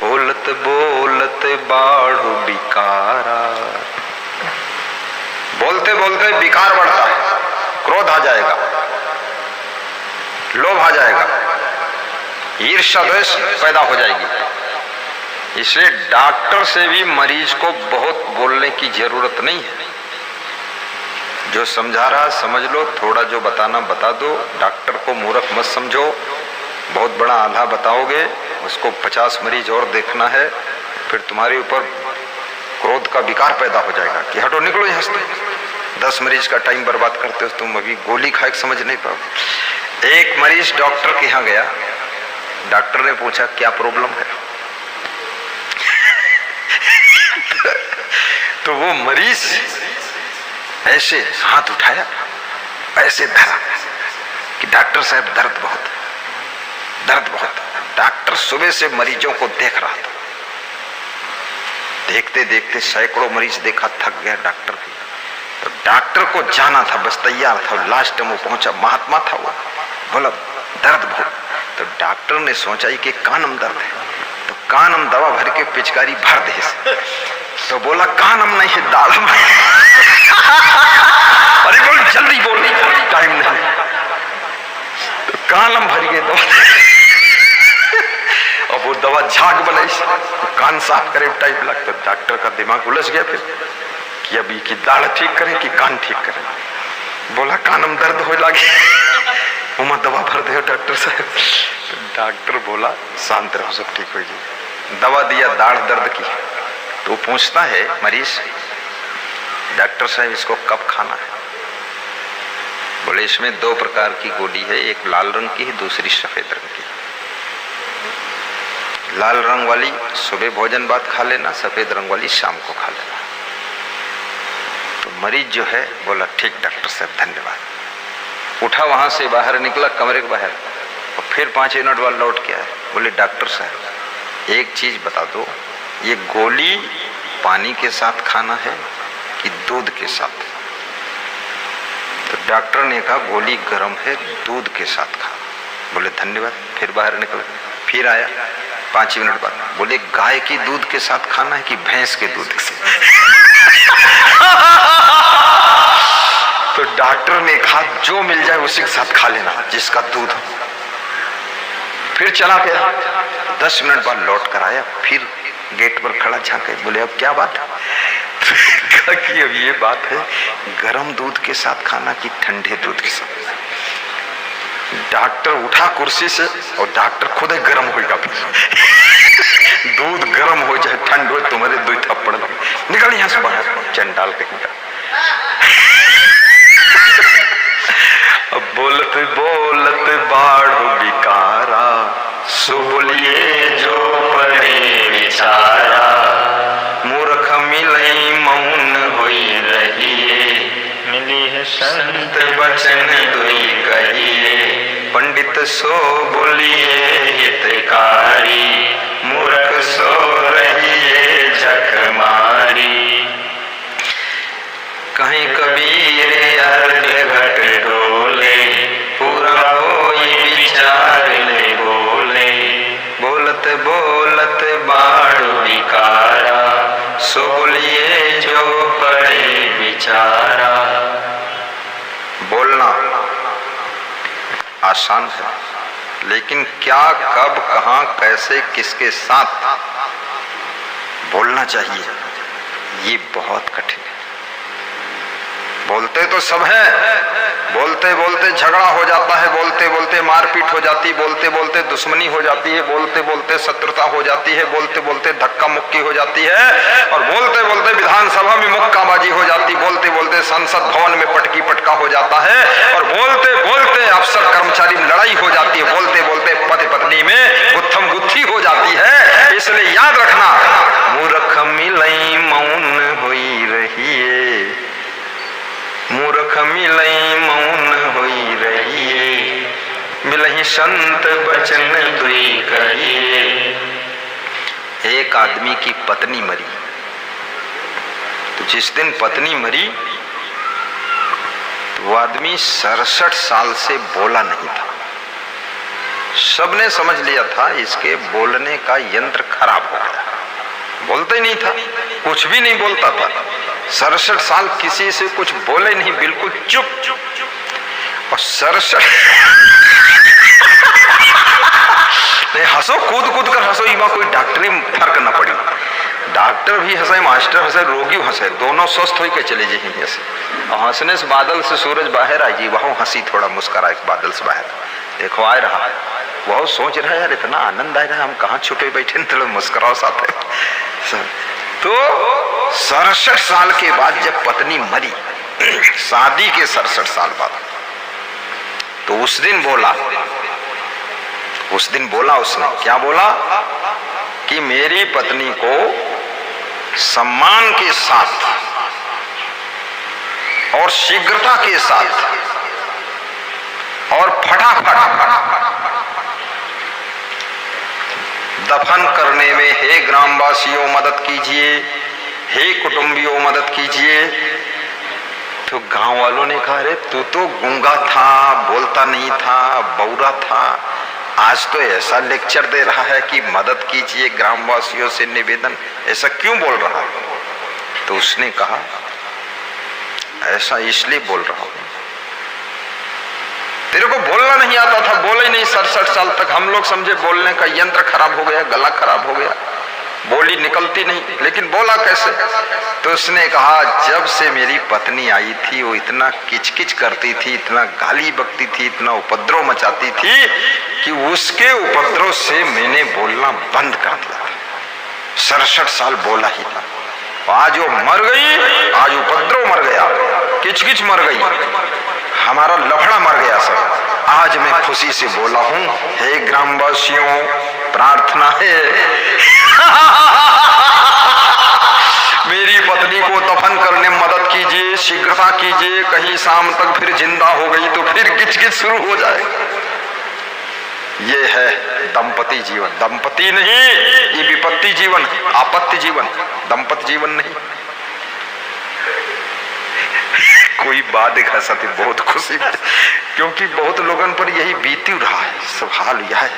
बोलत बोलत बाढ़ बिकारा। बोलते बोलते विकार बढ़ता है, क्रोध आ जाएगा, लोभ आ जाएगा, ईर्ष्या द्वेष पैदा हो जाएगी। इसलिए डॉक्टर से भी मरीज को बहुत बोलने की जरूरत नहीं है। जो समझा रहा समझ लो, थोड़ा जो बताना बता दो। डॉक्टर को मूर्ख मत समझो, बहुत बड़ा आधा बताओगे, उसको 50 मरीज और देखना है, फिर तुम्हारे ऊपर क्रोध का विकार पैदा हो जाएगा कि हटो निकलो यहाँ से। 10 मरीज का टाइम बर्बाद करते हो तुम, अभी गोली खाए समझ नहीं पाओगे। एक मरीज डॉक्टर के यहाँ गया, डॉक्टर ने पूछा क्या प्रॉब्लम है? तो वो मरीज ऐसे हाथ उठाया, ऐसे धरा कि डॉक्टर साहब दर्द बहुत, दर्द बहुत। डॉक्टर सुबह से मरीजों को देख रहा था, देखते देखते सैकड़ों मरीज देखा, थक गया डॉक्टर भी। तो डॉक्टर को जाना था, बस तैयार था, लास्ट में वो पहुंचा, महात्मा था वो, बोला दर्द बहुत। तो डॉक्टर ने सोचा कि कानम दर्द है, तो कानम दवा भर के पिचकारी भर दे। तो बोला कानम नहीं है, दाढ़म है। अरे बोल जल्दी बोल, टाइम नहीं। तो कानम भर के दवा, और वो दवा झाग बनाई, कान साफ करे टाइप लगता। डॉक्टर का दिमाग उलझ गया फिर कि अभी की दाढ़ ठीक करें कि कान ठीक करें। बोला कानम दर्द हो लगे, उमा दवा भर दे डॉक्टर साहब। तो डॉक्टर बोला शांत रहो, सब ठीक हो जाएगी। दवा दिया दाढ़ दर्द की। तो पूछता है मरीज, डॉक्टर साहब इसको कब खाना है? बोले इसमें 2 प्रकार की गोली है, एक लाल रंग की है, दूसरी सफेद रंग की। लाल रंग वाली सुबह भोजन बाद खा लेना, सफेद रंग वाली शाम को खा लेना। तो मरीज जो है बोला ठीक डॉक्टर साहब धन्यवाद। उठा, वहां से बाहर निकला कमरे के बाहर, और फिर 5 मिनट बाद लौट के आया। बोले डॉक्टर साहब एक चीज बता दो, ये गोली पानी के साथ खाना है कि दूध के साथ? तो डॉक्टर ने कहा गोली गर्म है, दूध के साथ खा। बोले धन्यवाद। फिर बाहर निकल, फिर आया 5 मिनट बाद, बोले गाय की दूध के साथ खाना है कि भैंस के दूध के साथ? तो डॉक्टर ने कहा जो मिल जाए उसी के साथ खा लेना, जिसका दूध हो। फिर चला गया, 10 मिनट बाद लौट कर आया, फिर गेट पर खड़ा झांके। बोले अब क्या बात? कहा कि अब ये बात है गर्म दूध के साथ खाना कि ठंडे दूध के साथ? डॉक्टर उठा कुर्सी से, और डॉक्टर खुद ही गर्म होगा। दूध गर्म हो चाहे ठंड हो, तुम्हारे 2 थप्पड़ लगे, निकल यहां से बाहर, चंडाल कहेगा। अब बोलते बोलते बाढ़ बिकारा, सो बोलिए जो पड़े बेचारा। मूर्ख मिले मौन होई रहिए, मिली है संत बचन दुई कहिए। पंडित सो बोलिए हितकारी, मूर्ख सो रहिए झक मारी। कहीं कबीर अर्ध घट डोले, पूरा होई विचार ले बोले। बोलत बोलत बाढ़ बिकारा, सो बोलिए जो पड़े बिचारा। बोलना आसान है, लेकिन क्या, कब, कहां, कैसे, किसके साथ बोलना चाहिए, ये बहुत कठिन है। बोलते तो सब है, बोलते बोलते झगड़ा हो जाता है, बोलते बोलते मारपीट हो जाती, बोलते बोलते दुश्मनी हो जाती है, बोलते बोलते शत्रुता हो जाती है, बोलते बोलते धक्का मुक्की हो जाती है, और बोलते बोलते विधानसभा में मुक्काबाजी हो जाती, बोलते बोलते संसद भवन में पटकी पटका हो जाता है, और बोलते बोलते अफसर कर्मचारी में लड़ाई हो जाती है, बोलते बोलते पति पत्नी में गुत्थम गुत्थी हो जाती है। इसलिए याद रखना, मूर्ख मिलई मौन होई रहिए, मूर्ख मिलई मौन होई रहिए। मिलहि संत बचन दुई कहिए। एक आदमी की पत्नी मरी, तो जिस दिन पत्नी मरी तो वो आदमी 67 साल से बोला नहीं था। सबने समझ लिया था इसके बोलने का यंत्र खराब हो गया, बोलता ही नहीं था, कुछ भी नहीं बोलता था। 67 साल किसी से कुछ बोले नहीं, बिल्कुल चुप। और 67 नहीं, हंसो, कूद कूद कर हंसो, इमा कोई डॉक्टरी फर्क न पड़ी। डॉक्टर भी हंसे, मास्टर हंसे, रोगी हंसे, दोनों स्वस्थ होकर चले जाए हंसे। और हंसने से बादल से सूरज बाहर आ जी, वहां हंसी थोड़ा मुस्कुरा बादल से बाहर, देखो आ रहा है। वह सोच रहा है यार इतना आनंद आ रहा है, हम कहाँ छुपे बैठे, थोड़ा मुस्कुराओ साथ है। तो 67 साल के बाद जब पत्नी मरी, शादी के 67 साल बाद, तो उस दिन बोला उसने, क्या बोला कि मेरी पत्नी को सम्मान के साथ और शीघ्रता के साथ और फटाफट दफन करने में हे ग्रामवासियों मदद कीजिए, हे कुटुंबियों मदद कीजिए। तो गांव वालों ने कहा, अरे तू तो गूंगा था, बोलता नहीं था, बौरा था, आज तो ऐसा लेक्चर दे रहा है कि मदद कीजिए, ग्रामवासियों से निवेदन, ऐसा क्यों बोल रहा है? तो उसने कहा ऐसा इसलिए बोल रहा हूं, तेरे को बोलना नहीं आता था, बोले ही नहीं 67 साल तक। हम लोग समझे बोलने का यंत्र खराब हो गया, गला खराब हो गया, बोली निकलती नहीं, लेकिन बोला कैसे? तो उसने कहा जब से मेरी पत्नी आई थी वो इतना किचकिच करती थी, इतना गाली बकती थी, इतना उपद्रव मचाती थी कि उसके उपद्रव से मैंने बोलना बंद कर दिया। 67 साल बोला ही था, आज वो मर गई, आज उपद्रव मर गया, किचकिच मर गई, हमारा लफड़ा मर गया सब। आज मैं खुशी से बोला हूं, हे ग्रामवासियों प्रार्थना है मेरी पत्नी को दफन करने में मदद कीजिए, शीघ्रता कीजिए, कहीं शाम तक फिर जिंदा हो गई तो फिर किचकिच शुरू हो जाए। ये है दंपति जीवन, दंपति नहीं, ये विपत्ति जीवन, आपत्ति जीवन, दंपति जीवन नहीं। कोई बात दिखा सकती, बहुत खुशी, क्योंकि बहुत लोगों पर यही बीती रहा है, सब हाल यह है।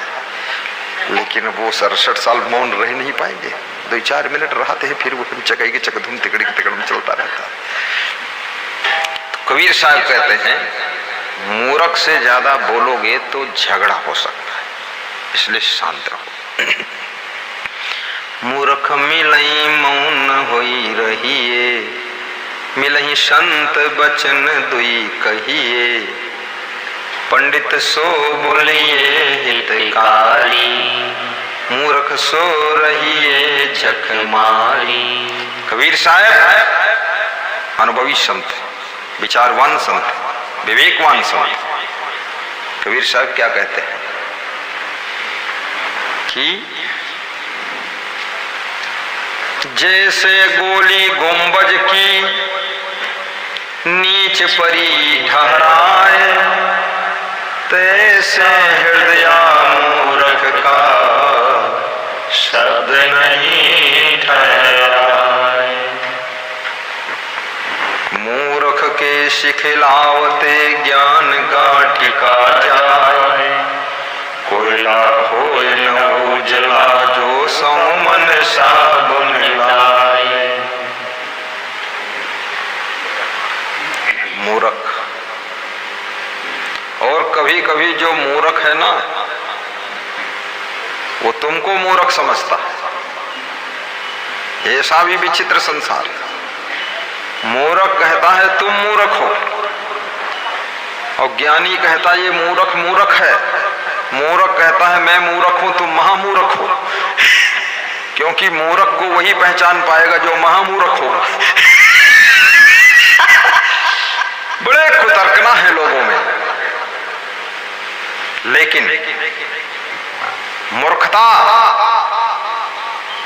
लेकिन वो 67 साल मौन रह नहीं पाएंगे, 2-4 मिनट रहते हैं, फिर वो चकाई के चकधुम तिकड़ी के तिकड़ में चलता रहता है। तो कबीर साहब कहते हैं मूर्ख से ज्यादा बोलोगे तो झगड़ा हो सकता है, इसलिए शांत रहो। मूर्ख मिलई मौन होई रहिए, मिलही संत बचन दुई कहिए, पंडित सो बोलिए हितकारी, मूर्ख सो रहिए झक मारी। कबीर साहब अनुभवी संत, विचारवान संत, विवेकवान संत। कबीर साहब क्या कहते हैं कि जैसे गोली गुंबज की नीच परी ठहराए, तैसे हृदय मूर्ख का शब्द नहीं ठहराए। मूर्ख के शिखिलावते ज्ञान गाठिका जाए, कोयला हो न उजला जो सौ मन साबुन लाए। मूर्ख, और कभी कभी जो मूर्ख है ना वो तुमको मूर्ख समझता है। ऐसा भी विचित्र संसार है। मूर्ख कहता है तुम मूर्ख हो, और ज्ञानी कहता है ये मूर्ख मूर्ख है। मूर्ख कहता है मैं मूर्ख हूं, तुम महामूर्ख हो, क्योंकि मूर्ख को वही पहचान पाएगा जो महामूर्ख होगा। बड़े कुतर्कना है लोगों में, लेकिन मूर्खता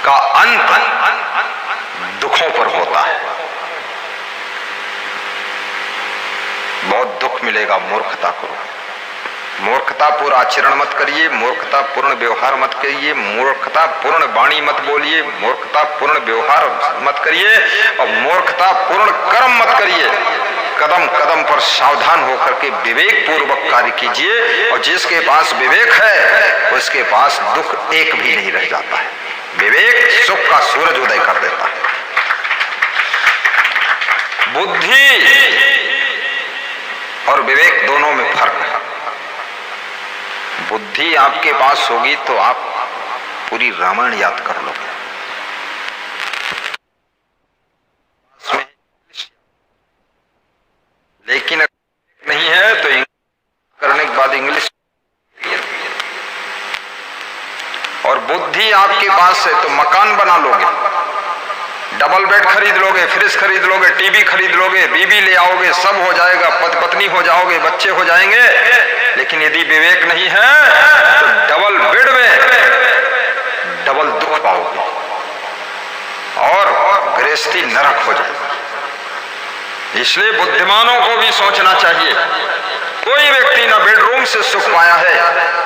का अंत दुखों पर होता है। बहुत दुख मिलेगा मूर्खता को। मूर्खतापूर्ण आचरण मत करिए, मूर्खतापूर्ण व्यवहार मत करिए, मूर्खतापूर्ण वाणी मत बोलिए, मूर्खतापूर्ण व्यवहार मत करिए, और मूर्खतापूर्ण कर्म मत करिए। कदम कदम पर सावधान होकर के विवेक पूर्वक कार्य कीजिए। और जिसके पास विवेक है उसके पास दुख एक भी नहीं रह जाता है। विवेक सुख का सूरज उदय कर देता है। बुद्धि और विवेक दोनों में फर्क है। बुद्धि आपके पास होगी तो आप पूरी रामायण याद कर लोगे, लेकिन अगर नहीं है तो करने के बाद इंग्लिश। और बुद्धि आपके पास है तो मकान बना लोगे, डबल बेड खरीद लोगे, फ्रिज खरीद लोगे, टीवी खरीद लोगे, बीबी ले आओगे, सब हो जाएगा, पति पत्नी हो जाओगे, बच्चे हो जाएंगे। लेकिन यदि विवेक नहीं है तो डबल बेड में डबल दुख पाओगे और गृहस्थी नरक हो जाएगी। इसलिए बुद्धिमानों को भी सोचना चाहिए। कोई व्यक्ति न बेडरूम से सुख पाया है,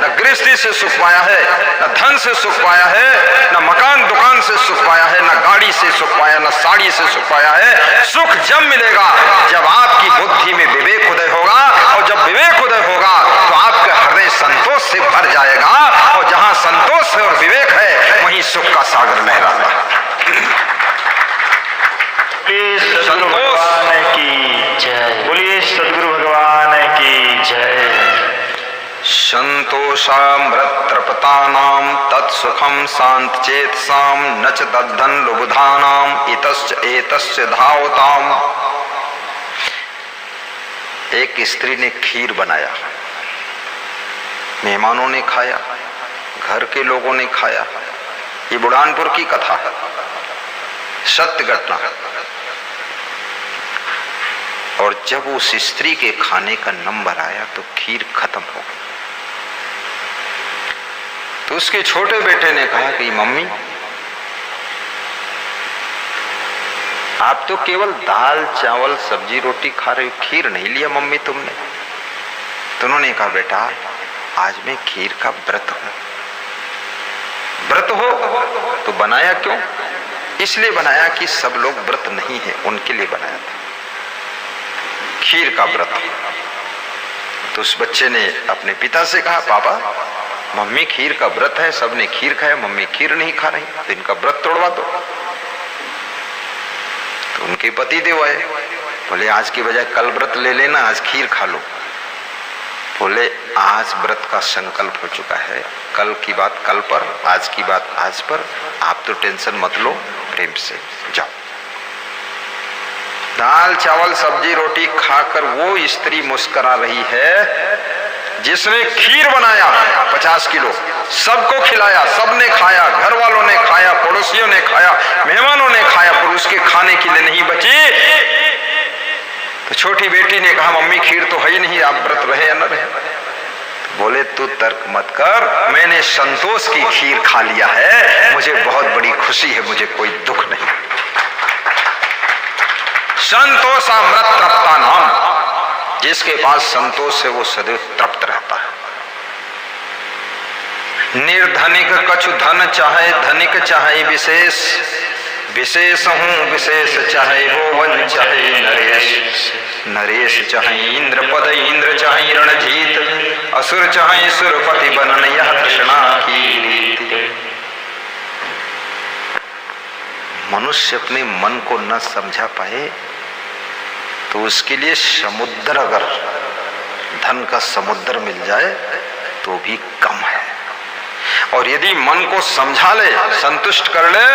न गृहस्थी से सुख पाया है, न धन से सुख पाया है, न मकान दुकान से सुख पाया है, न गाड़ी से सुख पाया, न साड़ी से सुख पाया है। सुख जब मिलेगा जब आपकी बुद्धि में विवेक उदय होगा, और जब विवेक उदय होगा तो आपका हृदय संतोष से भर जाएगा, और जहां संतोष है और विवेक है वहीं सुख का सागर लहराता है। भगवान की जय। बोलिए सद्गुरु भगवान की जय। संतोषामृतृपतानां तत्सुखं शांतचेतसां न च तद्धन लुब्धानां इतश्च एतश्च धावताम्। एक स्त्री ने खीर बनाया, मेहमानों ने खाया, घर के लोगों ने खाया। ये बुढ़ानपुर की कथा है, सत्य घटना। और जब उस स्त्री के खाने का नंबर आया तो खीर खत्म हो गई। तो उसके छोटे बेटे ने कहा कि मम्मी, आप तो केवल दाल चावल सब्जी रोटी खा रहे हो, खीर नहीं लिया मम्मी तुमने। तो उन्होंने कहा बेटा आज मैं खीर का व्रत हूं। व्रत हो तो बनाया क्यों? इसलिए बनाया कि सब लोग व्रत नहीं है उनके लिए बनाया था, खीर का व्रत। तो उस बच्चे ने अपने पिता से कहा पापा मम्मी खीर का व्रत है, सबने खीर खाया, मम्मी खीर नहीं खा रही, तो इनका व्रत तोड़वा दो। तो उनके पति देव आए, बोले आज की बजाय कल व्रत ले लेना, आज खीर खा लो। बोले आज व्रत का संकल्प हो चुका है, कल की बात कल पर, आज की बात आज पर, आप तो टेंशन मत लो, प्रेम से जाओ। दाल चावल सब्जी रोटी खाकर वो स्त्री मुस्कुरा रही है जिसने खीर बनाया 50 किलो, सबको खिलाया, सबने खाया, घर वालों ने खाया, पड़ोसियों ने खाया, मेहमानों ने खाया, पर उसके खाने के लिए नहीं बची। तो छोटी बेटी ने कहा मम्मी खीर तो है ही नहीं, आप व्रत रहे या न रहे। बोले तू तर्क मत कर, मैंने संतोष की खीर खा लिया है, मुझे बहुत बड़ी खुशी है, मुझे कोई दुख नहीं। संतोषामृत तृप्ता नाम, जिसके पास संतोष है वो सदैव तृप्त रहता है। निर्धनिक कछु धन चाहे, धनिक चाहे विशेष, विशेष हूं विशेष चाहे वो वन चाहे नरेश, नरेश चाहे इंद्र पद, इंद्र चाहे रणजीत, असुर चाहे सुरपति बनन, यह कृष्णा की रीति। मनुष्य अपने मन को न समझा पाए तो उसके लिए समुद्र, अगर धन का समुद्र मिल जाए तो भी कम है, और यदि मन को समझा ले, संतुष्ट कर ले,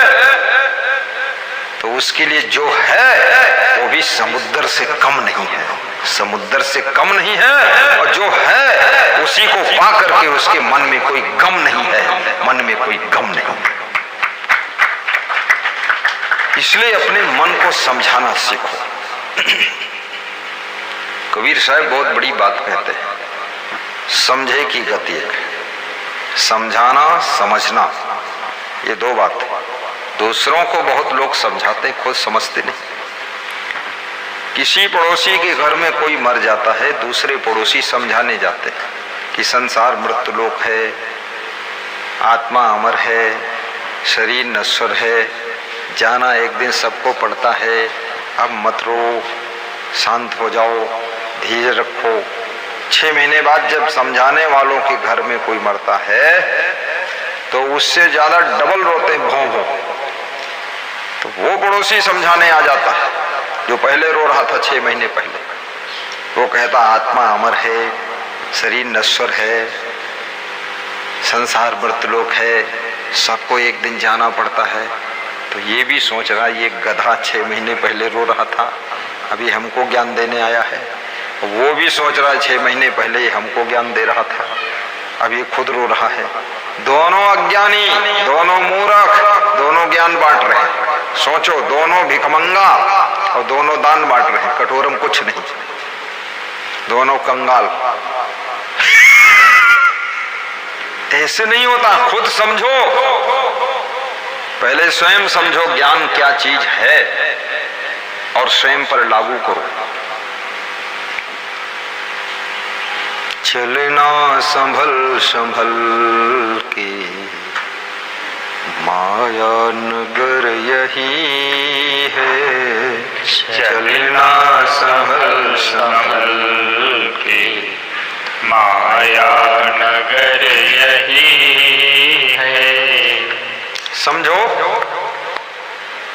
तो उसके लिए जो है वो भी समुद्र से कम नहीं है, समुद्र से कम नहीं है। और जो है उसी को पा करके उसके मन में कोई गम नहीं है, मन में कोई गम नहीं। इसलिए अपने मन को समझाना सीखो। कबीर साहब बहुत बड़ी बात कहते हैं, समझे की गति एक है, समझाना समझना ये दो बात है। दूसरों को बहुत लोग समझाते, खुद समझते नहीं। किसी पड़ोसी के घर में कोई मर जाता है, दूसरे पड़ोसी समझाने जाते हैं कि संसार मृत्युलोक है, आत्मा अमर है, शरीर नश्वर है, जाना एक दिन सबको पड़ता है, अब मत रो, शांत हो जाओ, धीरे रखो। 6 महीने बाद जब समझाने वालों के घर में कोई मरता है तो उससे ज्यादा डबल रोते भौं भौं। तो वो पड़ोसी समझाने आ जाता है जो पहले रो रहा था 6 महीने पहले। वो कहता आत्मा अमर है, शरीर नश्वर है, संसार मृतलोक है, सबको एक दिन जाना पड़ता है। तो ये भी सोच रहा ये गधा 6 महीने पहले रो रहा था, अभी हमको ज्ञान देने आया है। वो भी सोच रहा है 6 महीने पहले हमको ज्ञान दे रहा था, अब ये खुद रो रहा है। दोनों अज्ञानी, दोनों मूर्ख, दोनों ज्ञान बांट रहे हैं। सोचो, दोनों भिखमंगा और दोनों दान बांट रहे हैं, कटोरे में कुछ नहीं, दोनों कंगाल। ऐसे नहीं होता, खुद समझो, पहले स्वयं समझो ज्ञान क्या चीज है और स्वयं पर लागू करो। चलना संभल संभल के माया नगर यही है, चलना संभल संभल के माया नगर यही है। समझो,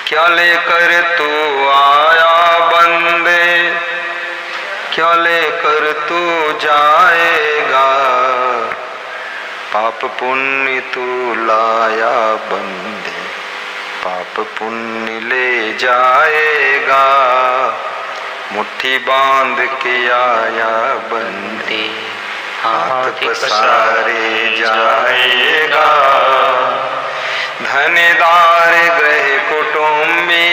क्या लेकर तू आया बंदे, क्या लेकर तू जाएगा, पाप पुण्य तू लाया बंदे, पाप पुण्य ले जाएगा। मुट्ठी बांध के आया बंदे, हाथ पसारे जाएगा। धनीदार गृह कुटुंबी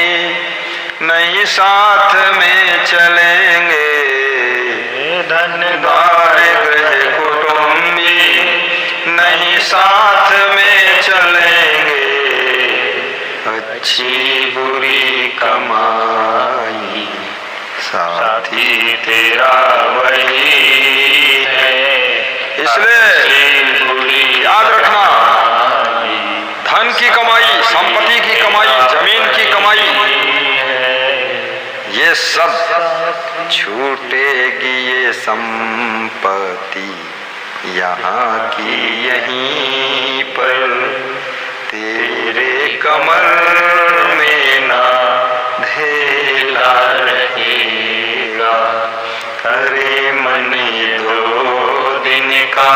नहीं साथ में चलेंगे, धनीदार गृह कुटुंबी नहीं साथ में चलेंगे। अच्छी बुरी कमाई साथी तेरा वही है। इसलिए याद रखना, धन की कमाई, संपत्ति की कमाई, जमीन की कमाई, ये सब छूटेगी। ये संपत्ति यहाँ की यहीं पर, तेरे कमर में ना धेला रहेगा। अरे मनी 2 दिन का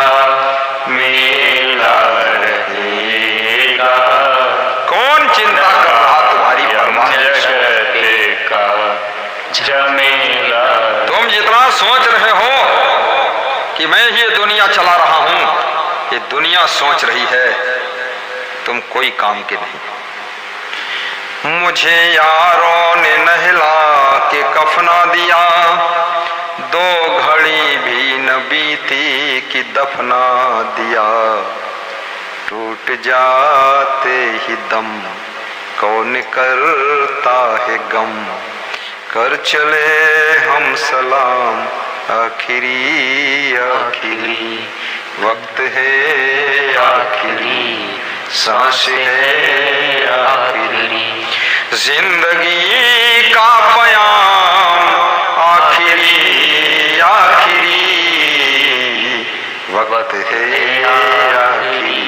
मेला रहेगा। कौन चिंता कर रहा तुम्हारी परवाह का जमेला। तुम जितना सोच रहे हो कि मैं ये दुनिया चला रहा हूं, ये दुनिया सोच रही है तुम कोई काम के नहीं। मुझे यारों ने नहला के कफना दिया, 2 घड़ी भी न बीती कि दफना दिया। टूट जाते ही दम कौन करता है गम, कर चले हम सलाम आखिरी आखिरी वक्त है, आखिरी सांस है, आखिरी जिंदगी का पयाम, आखिरी आखिरी वक्त है, आखिरी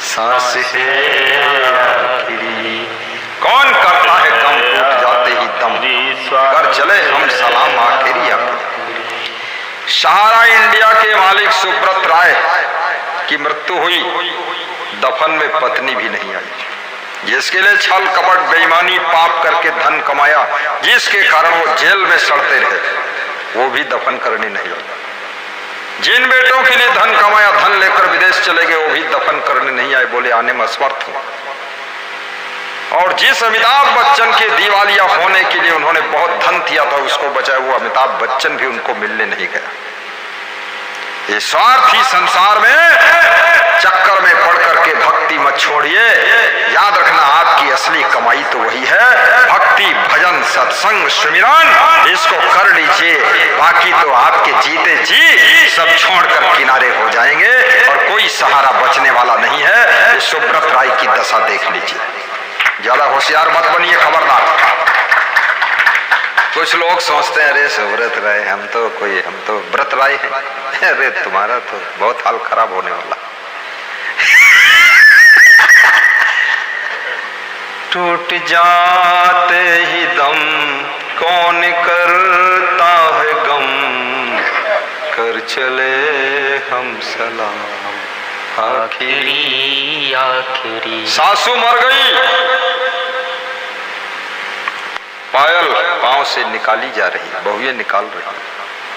सांस है, आखिरी। कौन करता है गम, टूट जाते ही दम कर चले हम सलाम आखिरी आखिरी। सहारा इंडिया के मालिक सुब्रत राय की मृत्यु हुई, दफन में पत्नी भी नहीं आई। जिसके लिए छल कपट बेईमानी पाप करके धन कमाया, जिसके कारण वो जेल में सड़ते रहे, वो भी दफन करने नहीं आई। जिन बेटों के लिए धन कमाया, धन लेकर विदेश चले गए, वो भी दफन करने नहीं आए, बोले आने में असमर्थ हूं। और जिस अमिताभ बच्चन के दिवालिया होने के लिए उन्होंने बहुत धन दिया था उसको बचाया, वो अमिताभ बच्चन भी उनको मिलने नहीं गया। ये स्वार्थी संसार में चक्कर में पड़ करके भक्ति मत छोड़िए। याद रखना, आपकी असली कमाई तो वही है, भक्ति भजन सत्संग सुमिरन, इसको कर लीजिए। बाकी तो आपके जीते जी सब छोड़कर किनारे हो जाएंगे और कोई सहारा बचने वाला नहीं है। ये सुब्रत राय की दशा देख लीजिए। ज्यादा होशियार मत बनिए, खबरदार। कुछ लोग सोचते हैं अरे व्रत रहे, हम तो व्रत लाए हैं। अरे तुम्हारा तो बहुत हाल खराब होने वाला। टूट जाते ही दम कौन करता है गम, कर चले हम सलाम आखिरी आखिरी। सासू मर गई, पायल पांव से निकाली जा रही, बहुएं निकाल रही,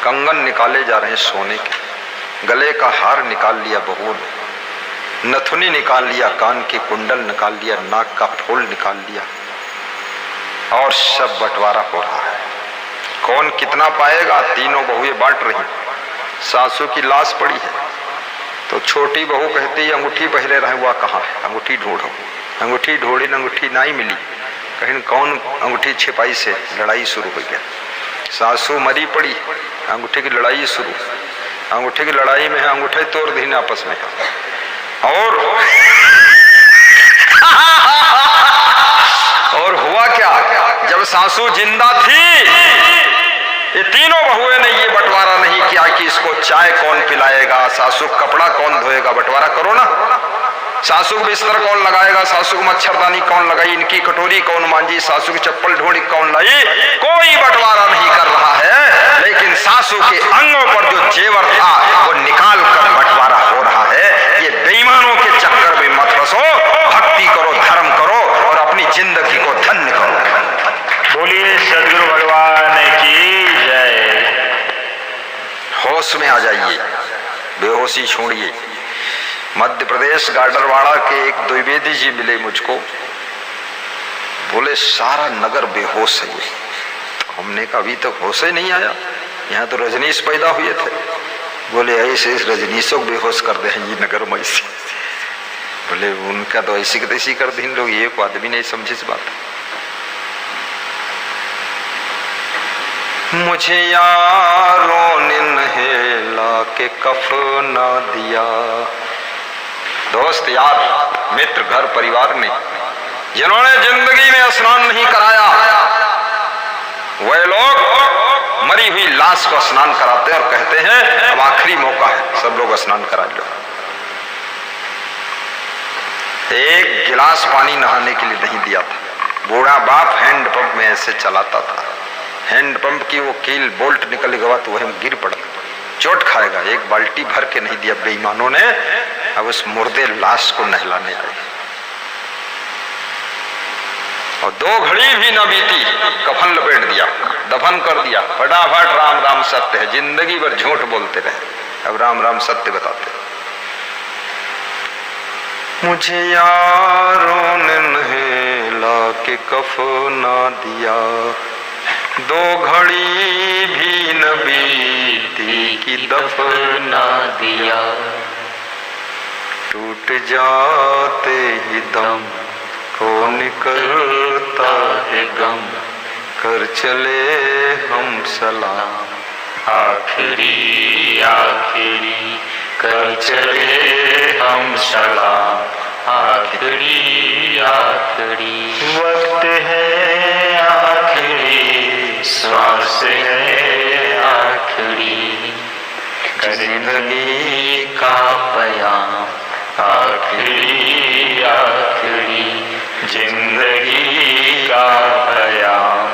कंगन निकाले जा रहे हैं सोने के, गले का हार निकाल लिया बहुओं ने, नथुनी निकाल लिया, कान के कुंडल निकाल लिया, नाक का फूल निकाल लिया, और सब बंटवारा हो रहा है। कौन कितना पाएगा, तीनों बहुएं बांट रही। सासू की लाश पड़ी है तो छोटी बहू कहती है अंगूठी पहले रहे हुआ कहाँ है, अंगूठी ढूंढो। अंगूठी ढूंढी, अंगूठी नहीं मिली, कहीं कौन अंगूठी छिपाई से लड़ाई शुरू हो गया। सासू मरी पड़ी, अंगूठी की लड़ाई शुरू। अंगूठी की लड़ाई में है, अंगूठे तोड़ दी आपस में। और हुआ क्या, जब सासू जिंदा थी ये तीनों बहुएं ने ये बंटवारा नहीं किया कि इसको चाय कौन पिलाएगा, सासू कपड़ा कौन धोएगा, बंटवारा करो ना। सासू को बिस्तर कौन लगाएगा, सासू को मच्छरदानी कौन लगाई, इनकी कटोरी कौन मांझी, सासू की चप्पल ढूंढी कौन लाई, कोई बंटवारा नहीं कर रहा है। लेकिन सासू के अंगों पर जो जेवर था वो निकाल कर बंटवारा हो रहा है। ये बेईमानों के चक्कर में मत फंसो, भक्ति करो, धर्म करो और अपनी जिंदगी को धन्य करो। बोलिए सदगुरु भगवान की जय। होश में आ जाइए, बेहोशी छोड़िए। मध्य प्रदेश गाडरवाड़ा के एक द्विवेदी जी मिले मुझको, बोले सारा नगर बेहोश है। ये हमने कहा अभी तक होश ही नहीं आया, यहाँ तो रजनीश पैदा हुए थे। बोले ऐसे इस रजनीशों को बेहोश कर दे ये नगर में ऐसे। बोले उनका तो ऐसी की तैसी कर दी लोग, ये को आदमी नहीं समझे इस बात। मुझे यारों ने नहला के कफना दिया। दोस्त यार मित्र घर परिवार ने जिन्होंने जिंदगी में स्नान नहीं कराया, वह लोग मरी हुई लाश को स्नान कराते हैं और कहते हैं अब आखिरी मौका है, सब लोग स्नान करा लो। एक गिलास पानी नहाने के लिए नहीं दिया था। बूढ़ा बाप हैंडपंप में ऐसे चलाता था, हैंडपंप की वो कील बोल्ट निकल गया तो वह गिर पड़ा, चोट खाएगा। एक बाल्टी भर के नहीं दिया बेईमानों ने। अब उस मुर्दे लाश को नहलाने आए और 2 घड़ी भी न बीती, कफन लपेट दिया, दफन कर दिया। फटाफट राम राम सत्य है, जिंदगी भर झूठ बोलते रहे, अब राम राम सत्य बताते। मुझे यारों ने नहला के कफना दिया, 2 घड़ी भी न बीती कि दफना दिया। टूट जाते ही दम कौन करता है गम, कर चले हम सलाम आखिरी आखिरी, कर चले हम सलाम आखिरी आखिरी। वक्त है आखिरी, श्वास है आखिरी, जिंदगी का पयाम आखिरी आखिरी, जिंदगी का पयाम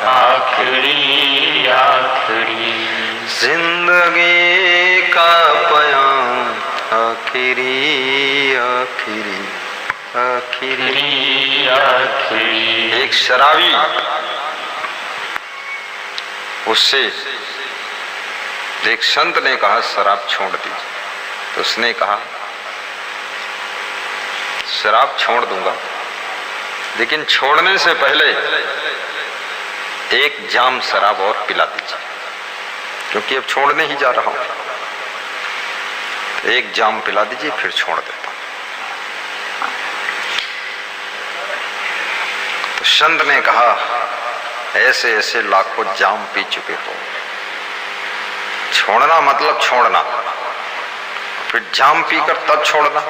आखिरी आखिरी, जिंदगी का पयाम आखिरी आखिरी आखिरी आखिरी। एक शराबी, उससे एक संत ने कहा शराब छोड़ दी, तो उसने कहा शराब छोड़ दूंगा, लेकिन छोड़ने से पहले एक जाम शराब और पिला दीजिए, क्योंकि अब छोड़ने ही जा रहा हूं। एक जाम पिला दीजिए फिर छोड़ देता हूं। तो संत ने कहा ऐसे ऐसे लाखों जाम पी चुके हो, छोड़ना मतलब छोड़ना, फिर जाम पीकर तब छोड़ना,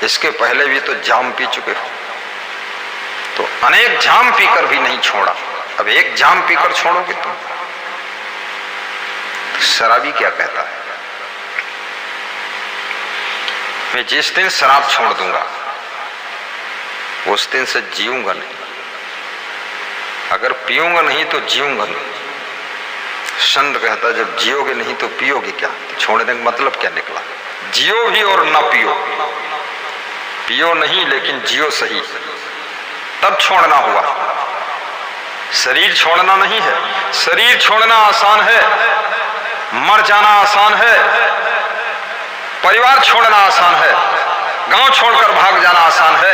इसके पहले भी तो जाम पी चुके हो। तो अनेक जाम पीकर भी नहीं छोड़ा, अब एक जाम पीकर छोड़ोगे तुम, शराबी क्या कहता है, मैं जिस दिन शराब छोड़ दूंगा उस दिन से जीऊंगा नहीं, अगर पीऊंगा नहीं तो जीऊंगा नहीं। संत कहता जब जियोगे नहीं तो पियोगे क्या, तो छोड़ने का मतलब क्या निकला, जियो भी और ना पियो, पियो नहीं लेकिन जियो सही, तब छोड़ना हुआ। शरीर छोड़ना नहीं है, शरीर छोड़ना आसान है, मर जाना आसान है, परिवार छोड़ना आसान है, गांव छोड़कर भाग जाना आसान है,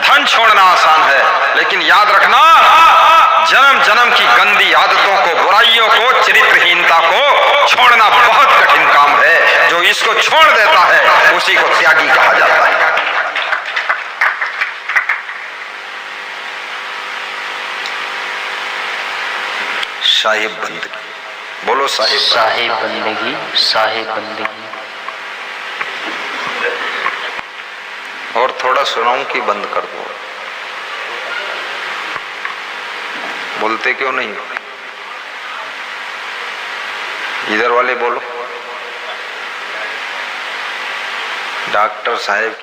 धन छोड़ना आसान है, लेकिन याद रखना जन्म जन्म की गंदी आदतों को, बुराइयों को, चरित्रहीनता को छोड़ना बहुत कठिन काम है। जो इसको छोड़ देता है उसी को त्यागी कहा जाता है। साहिब बंदगी, बोलो साहिब, साहिब बंदगी, साहिब बंदगी। और थोड़ा सुनाऊं कि बंद कर दो, बोलते क्यों नहीं, इधर वाले बोलो। डॉक्टर साहब की